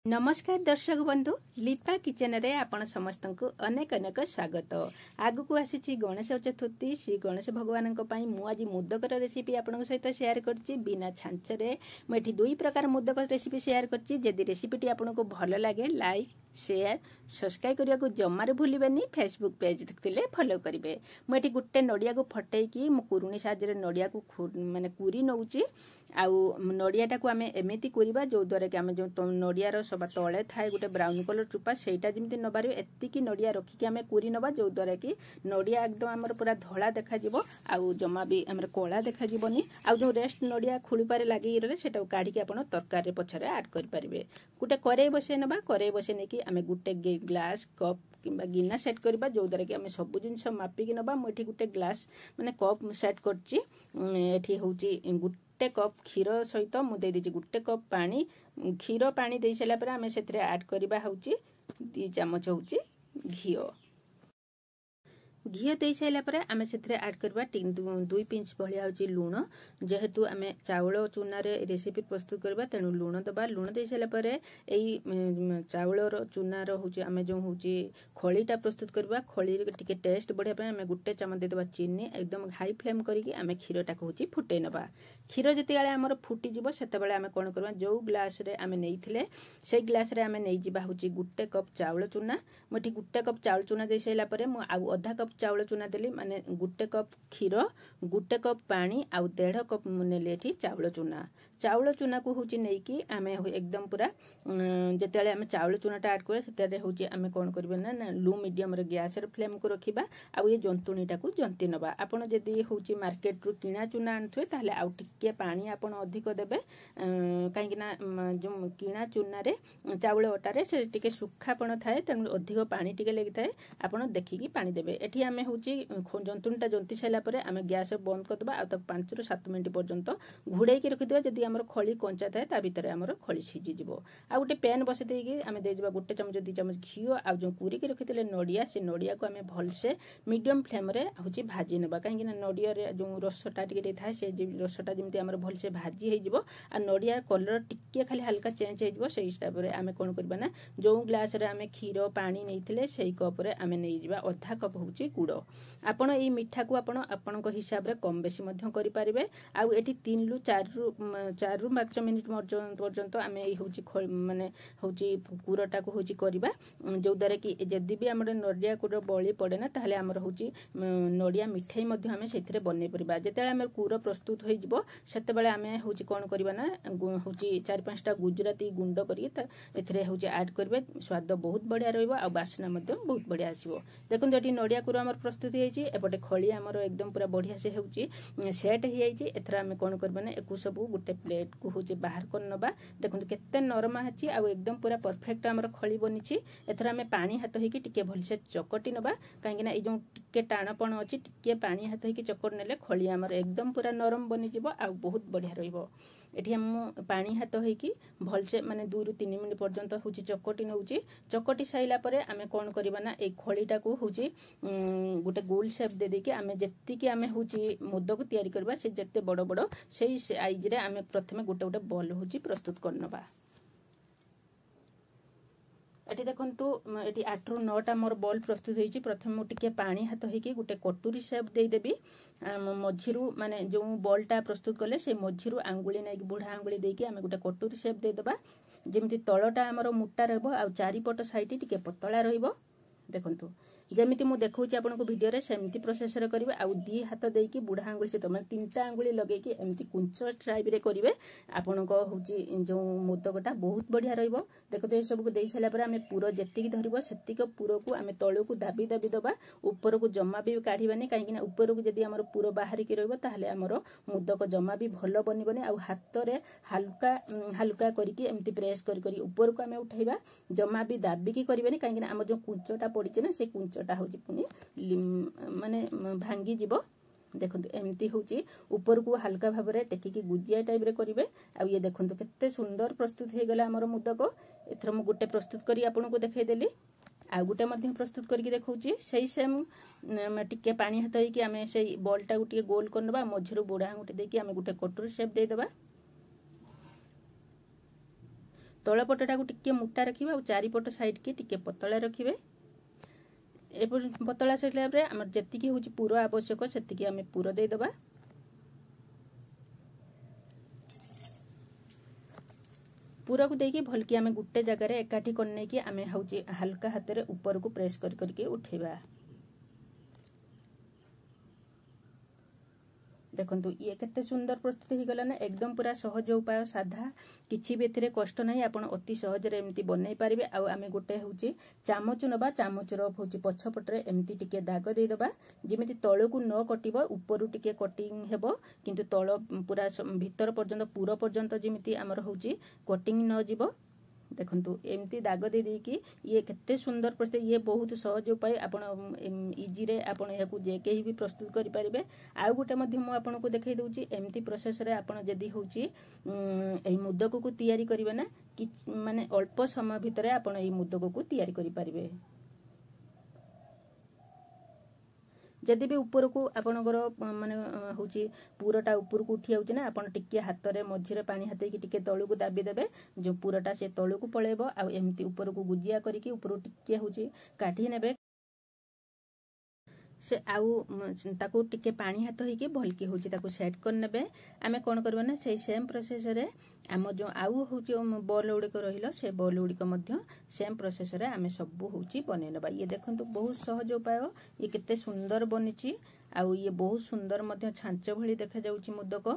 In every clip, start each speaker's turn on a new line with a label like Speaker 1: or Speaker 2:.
Speaker 1: नमस्कार दर्शक बंधु लिपा किचन रे आपण समस्त को अनेक अनेक स्वागत। आगु को आसी गणेश चतुर्थी श्री गणेश भगवान मु आज मोदकर रेसिपी आपण सहित शेयर करछि बिना छांचरे। मुझे दुई प्रकार मोदक रेसिपी शेयर करछि। जदि रेसिपीटी आपण को भल लगे लाइक शेयर सब्सक्राइब करने को जमार भूलिबेनी। फेसबुक पेज देखते फॉलो करेंगे। मुझे गोटे नड़िया को फटैकी कुरुणी साहाय्य नड़िया को माने कुरी नौची आउ नड़ियाटा को आम एमती करवा जो द्वारा कि आम जो नड़ियार सब तले थाए गोटे ब्राउन कलर चुपा सेटा जमी न एतिकी नड़िया रखिकी आम कुरी नवा जो द्वारा कि नड़िया एकदम आमर पूरा धला देखा आउ जमा भी आम कला देखा आउ जो रेस्ट नड़िया खुड़ीपारे लगे रहे सेटा काढ़ी आपण तरकारी पछरे ऐड करें। गोटे कड़े बसई ना कड़े बसई नहीं आम गोटे ग्लास कप किंबा गिना सेट करवा जो द्वारा कि आम सब जिनस मापिकी नवा। मुझे गोटे ग्लास माने कप सेट करछि होची गोटे कप क्षीर सहित मुझे देदी गोटे कप पानी क्षीर पानी दे सारा पर आम से ऐड करवा होची 2 चामच होची घी घी दे सारा पर आम से ऐड करवा 2 पिंच भाया होची लुण। जेहेतु आम चाउल चूना रेसिपी प्रस्तुत करवा तेणु लुण दबा। लुण दे सारा पर यही चाउलर चूनार होची आम जो होची खलीटा प्रस्तुत करवा। खली टिके टेस्ट बढ़िया आम गोटे चामच देदेबा चीनी एकदम हाई फ्लेम करिकी आम क्षीरटा होची फुटे नबा। क्षीर जिते आमर फुटीजिव सेतेबेले आम कौन करवा जो ग्लास रे आम नहींथिले से ग्लास रे आम नहीं जिबा होची गोटे कप चाउल चूना। मुझे गोटे कप चाउल चूना दे सारा पर आउ आधा कप चाउल चूना देली माने गोटे कप क्षीर गोटे कप पानी आउ 1.5 कप नेली एठी चाउल चूना। चाउल चूना को होची नेकी आम एकदम पूरा जिते आम चाउल चूनाटा ऐड कर से होची आम कौन करबे ना लो मीडियम रे गैस रे फ्लेम को रखिबा आउ ये जंतुणीटा को जंती नबा। आपण जदी होची मार्केट रु किना चूना आनथुए ताहले आउ टिके पानी आपण अधिक देबे काहेकि ना जो किना चूना रे चाउल अटा रे से टिके सुखापण थाए तेणु अधिक पानी टिके लगी थाए आपण देखिकी पानी देबे। एठी आमे होची जंतुणीटा जंती साइला परे आमे गैस बंद कर दबा आ तक 5 ରୁ 7 मिनिट पर्यंत घुड़ाई रखी देबा। जदी हमर खली कंचा थाए ता भीतर हमर खली सिझी जिवो। आ गोटे पैन बसे देकी आमे दे दिबा गोटे चमच 2 चमच घी आ जो कुरी के रखितले नड़िया से नड़िया को आमे भलसे मीडियम फ्लेम रे होची भाजी नेबा। काहेकि ना नड़िया रे जो रसटा टिके थाए से रसटा जमती हमर भलसे भाजी हे जिवो आ नड़िया कलर टिके खाली हल्का चेंज हे जिवो। से हिसाब रे आमे कोन करबा ना जो ग्लास रे आमे क्षीर पानी नैथिले सेही कप रे आमे नै जिबा आधा कप होची गुड़। आपण एई मिठा को आपण आपनक हिसाब रे कम बेसी मध्य करि पारिबे। आउ एठी 3 ରୁ 4 ରୁ 5 मिनिट पर्यंत आमे एई होची माने होची कुरटा को होची करबा जो द्वारा कि जदी भी हमर नड़िया कुर बळी पड़े ना ताहले हमर होची नड़िया मिठाई मध्य आमे सेथिरे बनै परबा। जेते हमर कुर प्रस्तुत होई जिवो सेते बेले आमे होची कोन करबा ना होची 4-5 टा गुजराती गुंड करी एथिरे होची ऐड करबे। स्वाद बहुत बढ़िया रहइबो आ बासना मध्य बहुत बढ़िया आसीबो। देखुन एठी नड़िया कुर हमर प्रस्तुत हेची एपटे खली हमर एकदम पूरा बढ़िया से होची सेट हे जाईची। एथरा आमे कोन करबा ना एकु सब गोटे प्लेट को होची बाहर कर नबा। देखुन केते नरम हाची आ एकदम पूरा परफेक्ट हमर खली बनिची। एथरा आमे पानी हाथ होईकी टिके भलसे चकटी नबा काहेकि ना ए जो टिके टाणपण अछि टिके पानी हाथ होईकी चकट नेले खली हमर एकदम पूरा नरम बनि जिवो आ बहुत बढ़िया रहिबो। एठी हम पानी हाथ होईकी भलसे माने 2 ରୁ 3 मिनिट पर्यंत होची चकटी नउची। चकटी साइला परे आमे कोन करबा ना ए खलीटा को होची गोटे गोल शेप दे देकी आमे जेत्ती कि आमे होची मोदक तयारी करबा से जत्ते बड़ बड़ सेही साइज रे आमे प्रथमे गोटे गोटे बॉल होची प्रस्तुत करनबा। एटी देखंतु एटी 8 ରୁ 9 टा मोर बॉल प्रस्तुत होईची। प्रथम मु टिके पानी हाथ होईकी गोटे कटोरी शेप दे देबी। मझिरु माने जो बॉलटा प्रस्तुत करले से मझिरु आंगुली नै बुढ़ा आंगुली देकी आमे गोटे कटोरी शेप दे देबा जेमिति तळटा हमर मोटा रहबो आ चारि पट साइड टिके पतला रहइबो। देखंतु जेमिति मु देखौची आपनको वीडियो रे सेमिति प्रोसेस रे करिवे आ 2 हाथ देकी बुढ़ा आंगुली से माने 3टा आंगुली लगेकी एमिति कुंच टाइप रे करिवे। आपनको होची जो मोदकटा बहुत बढ़िया रहइबो। देखो ए सब को देई साला पर आमे पूरा जेतिकी धरिबो सेतिक पूरा को आमे तळो को दाबी दाबी दबा ऊपर को जम्मा भी काढीबानी काहेकि ना ऊपर को जदी हमर पूरा बाहर की रहइबो ताहले हमर मोदक जम्मा भी भलो बनिबनी। आ हाथ रे हल्का हल्का करिकी एमिति प्रेस करी करी ऊपर को आमे उठाइबा जम्मा भी दाबी की करिबानी काहेकि ना हम जो कुंचटा पडिचे ना से कुंचटा होची पुनी माने भांगी जिवो। देखंतु एमती होची ऊपर को हल्का भाव रे टेकी गुजिया टाइप रे करिवे। आ ये देखंतु केते सुंदर प्रस्तुत हे गला हमर मोदक। एथर मु गोटे प्रस्तुत करी आपनको देखाई देली आ गोटे मध्य प्रस्तुत करके देखौची। सही सेम टिके पानी हाथ होई कि आमे सेही बॉलटा गोटे गोल करनबा मझिरु बुढ़ा आंगुठी देकी आमे गोटे कटोरी शेप दे देबा। तल पटटा को टिके मोटा रखिबा और चारिपट साइड के टिके पतला रखिबे। ए पतला सैला परे हमर जतिकी होची पूर आवश्यक सेतिकी आमे पूर दे दबा। पूरा को देकी भलकी आमे गुट्टे जगह एकाठी करने की आमे हउची हल्का हाथ रे ऊपर को प्रेस कर करके उठेबा। देखंतु ये केते सुंदर प्रस्तुत हो गला ना, एकदम पूरा सहज उपाय, साधा, किछि भी एथिरे कष्ट नाही। आपण अति सहज रे एमती बनै पारिबे। आ आमे गोटे होची चामच नबा, चामच रो होची पछपट रे एमती टिके दाग दे दबा, जेमिति तळकु न कटिबो, ऊपरु टिके कटिंग हेबो, किंतु तळ पूरा भीतर पर्यंत पूरा पर्यंत जेमिति हमर होची कटिंग न जिवो। देखंतु एमती दाग दे देकी ये केते सुंदर प्रस्तुत, ये बहुत सहज उपाय। आपण इजी रे आपण याकू जे केही भी प्रस्तुत करि परिबे। आ गोटे मध्ये मु आपण को देखाई दउची, एमती प्रोसेस रे आपण जदी होची एई मुदक को तयारी करिवे ना, कि माने अल्प समय भितरे आपण एई मुदक को तयारी करि परिबे। जदि भी ऊपर को आपणकर माने होची पूराटा ऊपर को उठी आउची ना, आपण टिके हाथ रे मझिरे पानी हाथे की टिके तळु को दाबी देबे, जो पूराटा से तळु को पळेबो। आ एमती ऊपर को गुजिया करिकी ऊपर टिके होची काढी नेबे। से आउ ताको टिके पानी हाथ होइके भलकी होची ताको सेट कर नेबे। आमे कोन करबो ना, से सेम प्रोसेस रे आम जो आउ होची बॉल उड़िक रहिलो, से बॉल उड़िक मध्य सेम प्रोसेस रे आमे सब होची बने नेबा। ये देखंतु बहुत सहज उपाय, ये केते सुंदर बनिची। आउ ये बहुत सुंदर मध्य छांच भली देखा जाउची मुदक।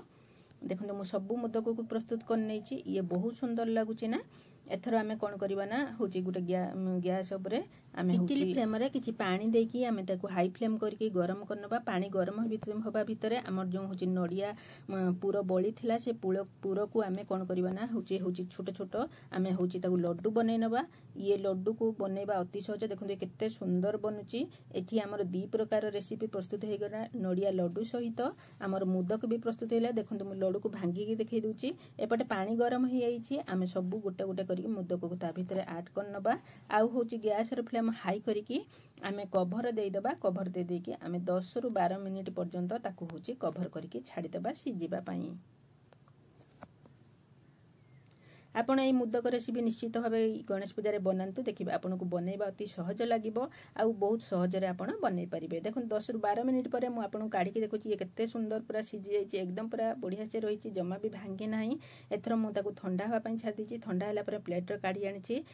Speaker 1: देखंतु मु सब मुदक को प्रस्तुत कर नेची, ये बहुत सुंदर लागुची ना। एथर आमे कोन करबा ना, होची गुटे गैस उपरे आमे इटिली फ्लेम रे किछि पानी देकी आमे ताको हाई फ्लेम करके गरम करनबा। पानी गरम होबा भितरे हमर जो होची नडिया पूरा बळी थिला, से पूरा को आमे कोन करबा ना, होची छोट छोट आमे होची ताको लड्डू बनै नबा। ये लड्डू को बनेबा अति सहज। देखंतु केते सुंदर बनुची। एठी हमर दी प्रकार रेसिपी प्रस्तुत हे गरा, नडिया लड्डू सहित हमर मुदक भी प्रस्तुत हैला। देखंतु मु लड्डू को भांगी के देखाई दूची। एपटे पानी गरम हे आइची, आमे सब गोटे गोटे करके मुदक को ता भितरे ऐड करनबा। आउ होची गैस रे फ्लेम हाई करिकी आमे कवर दे दबा। कवर दे देकी आमे 10 रु 12 मिनिट पर्यंत ताको होची कवर करके छाडी दबा सिजिबा पई। आपण एई मुदक रेसिपी निश्चित भाबे गणेश पूजा रे बनांतु। देखिबे आपण को बनेबा अति सहज लागिबो, आ बहुत सहज रे आपण बनै परिबे। देखन 10 रु 12 मिनिट परे मु आपण काढी के देखुची, ये केते सुंदर पूरा सिजी जाईची, एकदम पूरा बढ़िया से रहिची, जमा भी भांगी नाही। एथर मु ताको ठंडा हवा पई छाडी दीची। ठंडा हला परे प्लेट रे काढी आनीची।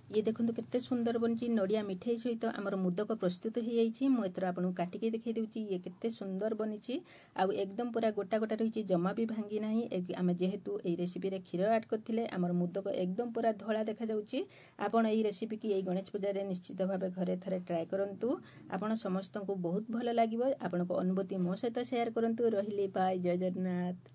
Speaker 1: ये देखंतु केते सुंदर बनची, नडिया मिठाई सहित हमर मुदक प्रस्तुत हो जाईची। मु एथर आपन काटी के देखाई देउची, ये केते सुंदर बनिची। आ एकदम पूरा गोटा गोटा रहिची, जमा भी भांगी नाही। आमे जेहेतु एई रेसिपी रे खीर ऐड करथिले, हमर मुदक एकदम पूरा धोला देखा जाउची। आपन एई रेसिपी की एई गणेश पूजा रे निश्चित भाबे घरे थरे ट्राई करंतु। आपन समस्त को बहुत भलो लागिबो। आपन को अनुभूति मो सहित शेयर करंतु। रहिले बाय, जय जगन्नाथ।